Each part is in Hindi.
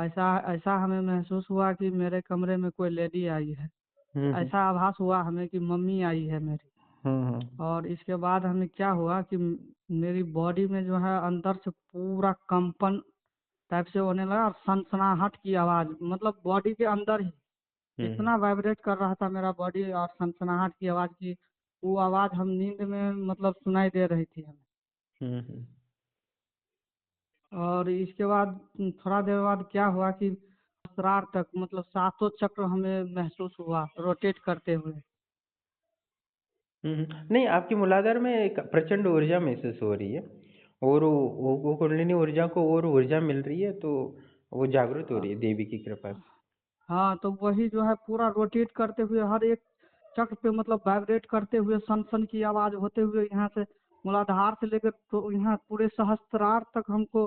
ऐसा ऐसा हमें महसूस हुआ कि मेरे कमरे में कोई लेडी आई है। हम्म हम्म ऐसा आभास हुआ हमें कि मम्मी आई है मेरी। हम्म और इसके बाद हमें क्या हुआ कि मेरी बॉडी में जो है अंदर से पूरा कंपन टाइप से होने लगा, और सनसनाहट की आवाज़, मतलब बॉडी के अंदर ही हम्म इतना वाइब्रेट कर रहा था मेरा बॉडी, और सनसनाहट की आवाज़ की वो आवाज़ हम नींद में मतलब सुनाई दे रही थी हमें। हम्म। और इसके बाद थोड़ा देर बाद क्या हुआ कि असरार तक मतलब सातों चक्र हमें महसूस हुआ रोटेट करते हुए। नहीं, आपकी मूलाधार में एक प्रचंड ऊर्जा महसूस हो रही है, और वो कुंडलिनी ऊर्जा को और ऊर्जा मिल रही है, तो वो जागृत हो अ, रही है देवी की कृपा से। हाँ, तो वही जो है पूरा रोटेट करते हुए हर एक चक्र पे मतलब वाइब्रेट करते हुए सन सन की आवाज़ होते हुए यहाँ से मूलाधार से लेकर तो यहाँ पूरे सहस्त्रार तक हमको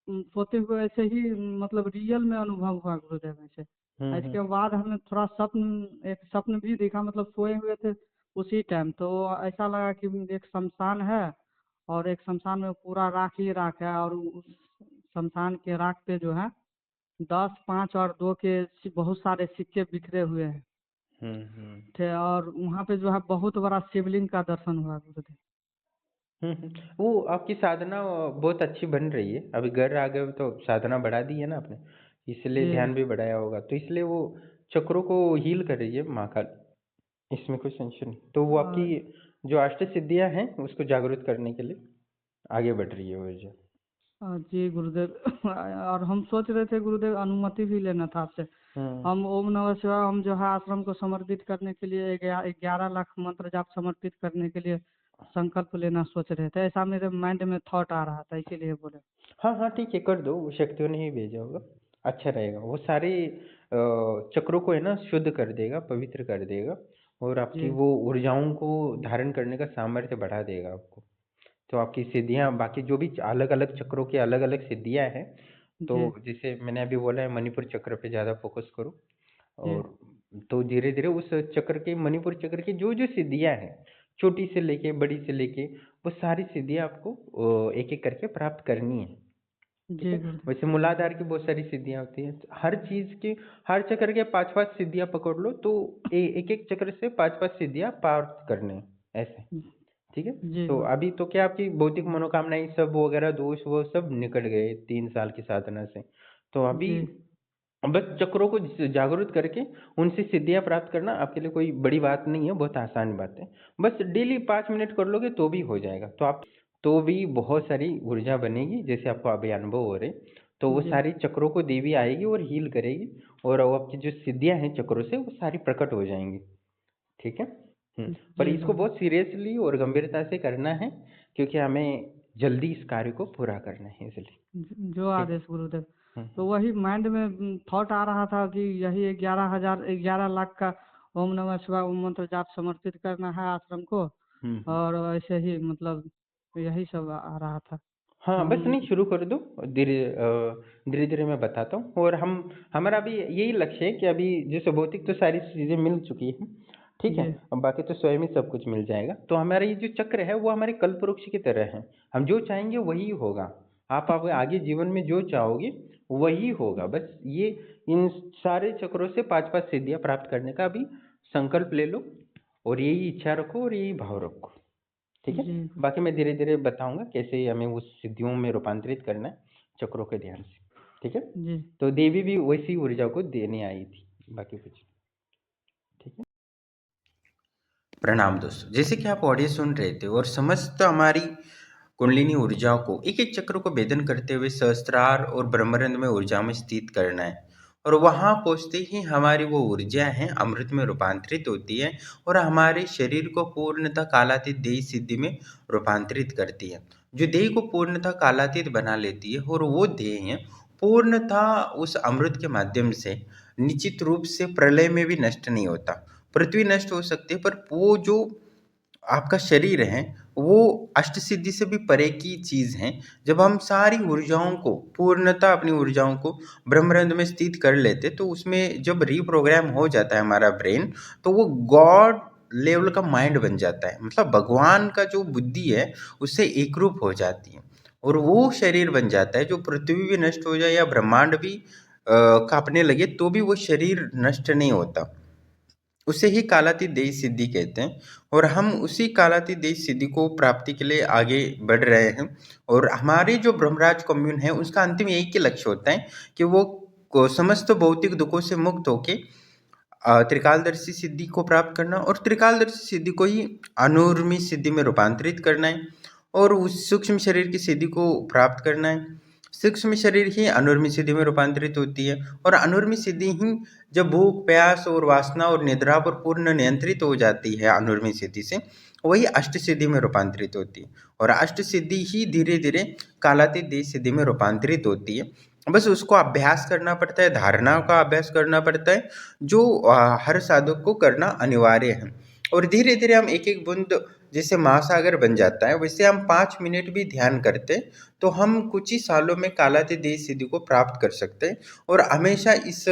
सोते हुए ऐसे ही मतलब रियल में अनुभव हुआ गुरुदेव ऐसे। हम्म। इसके बाद हमें थोड़ा एक स्वप्न भी दिखा, मतलब सोए हुए थे उसी टाइम, तो ऐसा लगा कि एक शमशान है, और एक शमशान में पूरा राख ही राख है, और उस शमशान के राख पे जो है 10, 5 और 2 के बहुत सारे सिक्के बिखरे हुए हैं हम्म। थे, और वहाँ पे जो है बहुत बड़ा शिवलिंग का दर्शन हुआ गुरुदेव। वो आपकी साधना बहुत अच्छी बन रही है, अभी घर आ गए हो तो साधना बढ़ा दी है ना आपने, इसलिए जी ध्यान भी बढ़ाया होगा, तो इसलिए वो चक्रों को हील कर रही है माँ काल, इसमें कोई संशय नहीं। तो वो आपकी जो अष्ट सिद्धियां हैं उसको जागृत करने के लिए आगे बढ़ रही है ऊर्जा। जी गुरुदेव। और हम सोच रहे थे गुरुदेव अनुमति भी लेना था आपसे। हम्म हम ओम नमः शिवाय हम जो है आश्रम को समर्पित करने के लिए 11 लाख मंत्र जाप समर्पित करने के लिए संकल्प लेना सोच रहे थे, ऐसा मेरे माइंड में थॉट आ रहा था, इसीलिए बोले। हाँ हाँ, ठीक है, कर दो, वो शक्तियों ने ही भेजा होगा, अच्छा रहेगा, वो सारे चक्रों को है ना शुद्ध कर देगा, पवित्र कर देगा, और आपकी जी वो ऊर्जाओं को धारण करने का सामर्थ्य बढ़ा देगा आपको। तो आपकी सिद्धियाँ, बाकी जो भी अलग अलग चक्रों की अलग अलग सिद्धियाँ हैं, तो जी जैसे मैंने अभी बोला है मणिपुर चक्र पे ज़्यादा फोकस करो, जी और तो धीरे धीरे उस चक्र के, मणिपुर चक्र की जो जो सिद्धियाँ हैं, छोटी से लेके बड़ी से लेके, वो सारी सिद्धियाँ आपको एक एक करके प्राप्त करनी है। ठीक जी है। गुरुदेव। वैसे मूलाधार की बहुत सारी सिद्धियां होती हैं, हर चीज की, हर चक्र के पांच पांच सिद्धियां पकड़ लो, तो एक एक चक्र से पांच पांच सिद्धियां प्राप्त करने हैं, ऐसे। ठीक है। जी तो गुरुदेव। अभी तो क्या, आपकी भौतिक मनोकामनाएं सब वगैरह दोष वो सब निकल गए 3 साल की साधना से, तो अभी जी बस चक्रों को जागरूक करके उनसे सिद्धियां प्राप्त करना आपके लिए कोई बड़ी बात नहीं है, बहुत आसान बात है। बस डेली 5 मिनट कर लोगे तो भी हो जाएगा, तो आप तो भी बहुत सारी ऊर्जा बनेगी, जैसे आपको अभी अनुभव हो रहे, तो वो जी सारी चक्रों को देवी आएगी और हील करेगी, और वो आपकी जो सिद्धियां हैं चक्रों से वो सारी प्रकट हो जाएंगी। ठीक है। पर जी इसको गुरुदेव। बहुत सीरियसली और गंभीरता से करना है, क्योंकि हमें जल्दी इस कार्य को पूरा करना है, इसलिए। जो ठीक है। आदेश गुरुदेव। तो हम्म वही माइंड में थॉट आ रहा था कि यही 11 लाख का ओम नमः शिवाय ओम मंत्र जाप समर्पित करना है आश्रम को, हम्म। और ऐसे ही मतलब यही सब आ रहा था। हाँ, बस हम नहीं, शुरू कर दो, धीरे धीरे धीरे मैं बताता हूँ, और हमारा भी यही लक्ष्य है कि अभी जैसे भौतिक तो सारी चीज़ें मिल चुकी हैं, ठीक है, जी अब बाकी तो स्वयं ही सब कुछ मिल जाएगा, तो हमारा ये जो चक्र है वो हमारे कल्पवृक्ष की तरह है, हम जो चाहेंगे वही होगा, आप आगे जीवन में जो चाहोगे वही होगा, बस ये इन सारे चक्रों से पांच पांच सिद्धियां प्राप्त करने का अभी संकल्प ले लो, और यही इच्छा रखो और यही भाव रखो। ठीक है। जी बाकी मैं धीरे धीरे बताऊंगा कैसे हमें उस सिद्धियों में रूपांतरित करना है, चक्रों के ध्यान से। ठीक है। जी तो देवी भी वैसी ऊर्जा को देने आई थी, बाकी कुछ नहीं। ठीक है। प्रणाम दोस्तों, जैसे कि आप ऑडियो सुन रहे थे और समस्त हमारी कुंडलिनी ऊर्जाओं को एक एक चक्र को भेदन करते हुए सहस्त्रार और ब्रह्मरंध्र में ऊर्जा में स्थित करना है, और वहां पहुंचते ही हमारी वो ऊर्जा है अमृत में रूपांतरित होती है, और हमारे शरीर को पूर्णतः कालातीत देह सिद्धि में रूपांतरित करती है, जो देह को पूर्णतः कालातीत बना लेती है, और वो देह है पूर्णतः उस अमृत के माध्यम से निश्चित रूप से प्रलय में भी नष्ट नहीं होता। पृथ्वी नष्ट हो सकती है, पर वो जो आपका शरीर है वो अष्ट सिद्धि से भी परे की चीज है। जब हम सारी ऊर्जाओं को पूर्णतः अपनी ऊर्जाओं को ब्रह्मरंध्र में स्थित कर लेते, तो उसमें जब रीप्रोग्राम हो जाता है हमारा ब्रेन, तो वो गॉड लेवल का माइंड बन जाता है, मतलब भगवान का जो बुद्धि है उससे एकरूप हो जाती है, और वो शरीर बन जाता है जो पृथ्वी भी नष्ट हो जाए या ब्रह्मांड भी काँपने लगे तो भी वो शरीर नष्ट नहीं होता। उसे ही कालातीत देह सिद्धि कहते हैं और हम उसी कालातीत देह सिद्धि को प्राप्ति के लिए आगे बढ़ रहे हैं। और हमारे जो ब्रह्मराज कम्यून है उसका अंतिम यही के लक्ष्य होता है कि वो समस्त भौतिक दुखों से मुक्त होके त्रिकालदर्शी सिद्धि को प्राप्त करना और त्रिकालदर्शी सिद्धि को ही अनुर्मी सिद्धि में रूपांतरित करना है और उस सूक्ष्म शरीर की सिद्धि को प्राप्त करना है। सूक्ष्म शरीर ही अनुर्मी सिद्धि में रूपांतरित होती है और अनुर्मी सिद्धि ही जब भूख प्यास और वासना और निद्रा पर पूर्ण नियंत्रित हो जाती है अनुर्मी सिद्धि से, वही अष्ट सिद्धि में रूपांतरित होती है और अष्ट सिद्धि ही धीरे धीरे कालातीत देह सिद्धि में रूपांतरित होती है। बस उसको अभ्यास करना पड़ता है, धारणा का अभ्यास करना पड़ता है, जो हर साधक को करना अनिवार्य है। और धीरे धीरे हम एक एक बूंद जैसे महासागर बन जाता है, वैसे हम 5 मिनट भी ध्यान करते तो हम कुछ ही सालों में कालातीत देह सिद्धि को प्राप्त कर सकते हैं और हमेशा इस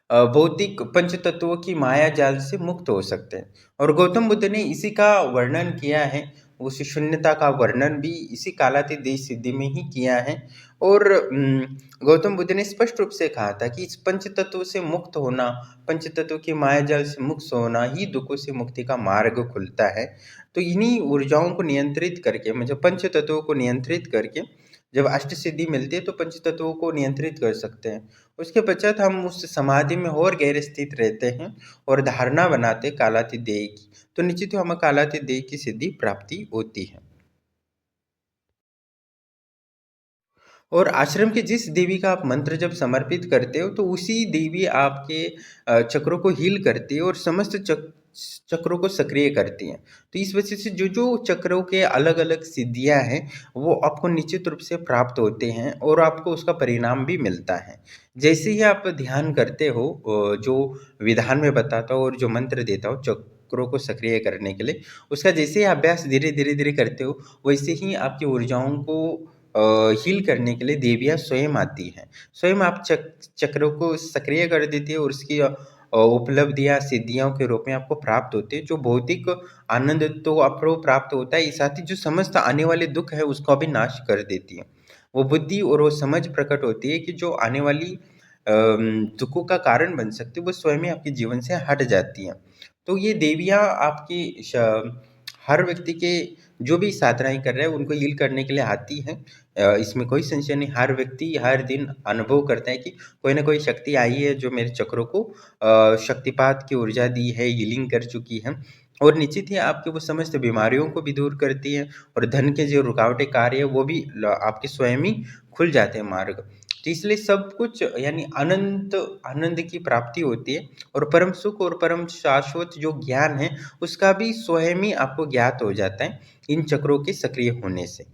भौतिक पंच तत्वों की माया जाल से मुक्त हो सकते हैं। और गौतम बुद्ध ने इसी का वर्णन किया है, उस शून्यता का वर्णन भी इसी कालातीत देह सिद्धि में ही किया है। और गौतम बुद्ध ने स्पष्ट रूप से कहा था कि इस पंच तत्व से मुक्त होना, पंच तत्व की माया जाल से मुक्त होना ही दुखों से मुक्ति का मार्ग खुलता है। तो इन्हीं ऊर्जाओं को नियंत्रित करके, मतलब पंच तत्वों को नियंत्रित करके जब अष्ट सिद्धि मिलती है तो पंच तत्वों को नियंत्रित कर सकते हैं। उसके पश्चात हम उस समाधि में और गहरे स्थित रहते हैं और धारणा बनाते कालातीत देह की, तो निश्चित ही हमें कालातीत देह की सिद्धि प्राप्ति होती है। और आश्रम के जिस देवी का आप मंत्र जब समर्पित करते हो तो उसी देवी आपके चक्रों को हील करती है और समस्त चक्रों को सक्रिय करती हैं। तो इस वजह से जो जो चक्रों के अलग अलग सिद्धियां हैं वो आपको निश्चित रूप से प्राप्त होते हैं और आपको उसका परिणाम भी मिलता है। जैसे ही आप ध्यान करते हो, जो विधान में बताता हो और जो मंत्र देता हो चक्रों को सक्रिय करने के लिए, उसका जैसे ही अभ्यास धीरे धीरे धीरे करते हो वैसे ही आपकी ऊर्जाओं को हील करने के लिए देवियाँ स्वयं आती हैं। स्वयं आप चक्रों को सक्रिय कर देती है और उसकी उपलब्धियाँ सिद्धियों के रूप में आपको प्राप्त होती है। जो भौतिक आनंद तो आपको प्राप्त होता है, साथ ही जो समस्त आने वाले दुख है उसका भी नाश कर देती है। वो बुद्धि और वो समझ प्रकट होती है कि जो आने वाली दुखों का कारण बन सकती है वो स्वयं ही आपके जीवन से हट जाती हैं। तो ये देवियाँ आपकी हर व्यक्ति के जो भी साधनाएँ कर रहे हैं उनको हील करने के लिए आती हैं। इसमें कोई संशय नहीं, हर व्यक्ति हर दिन अनुभव करता है कि कोई ना कोई शक्ति आई है जो मेरे चक्रों को शक्तिपात की ऊर्जा दी है, हीलिंग कर चुकी है और निश्चित ही आपकी वो समस्त बीमारियों को भी दूर करती है और धन के जो रुकावटें कार्य है वो भी आपके स्वयं ही खुल जाते हैं मार्ग। तो इसलिए सब कुछ यानी अनंत आनंद की प्राप्ति होती है और परम सुख और परम शाश्वत जो ज्ञान है उसका भी स्वयं ही आपको ज्ञात हो जाता है इन चक्रों के सक्रिय होने से।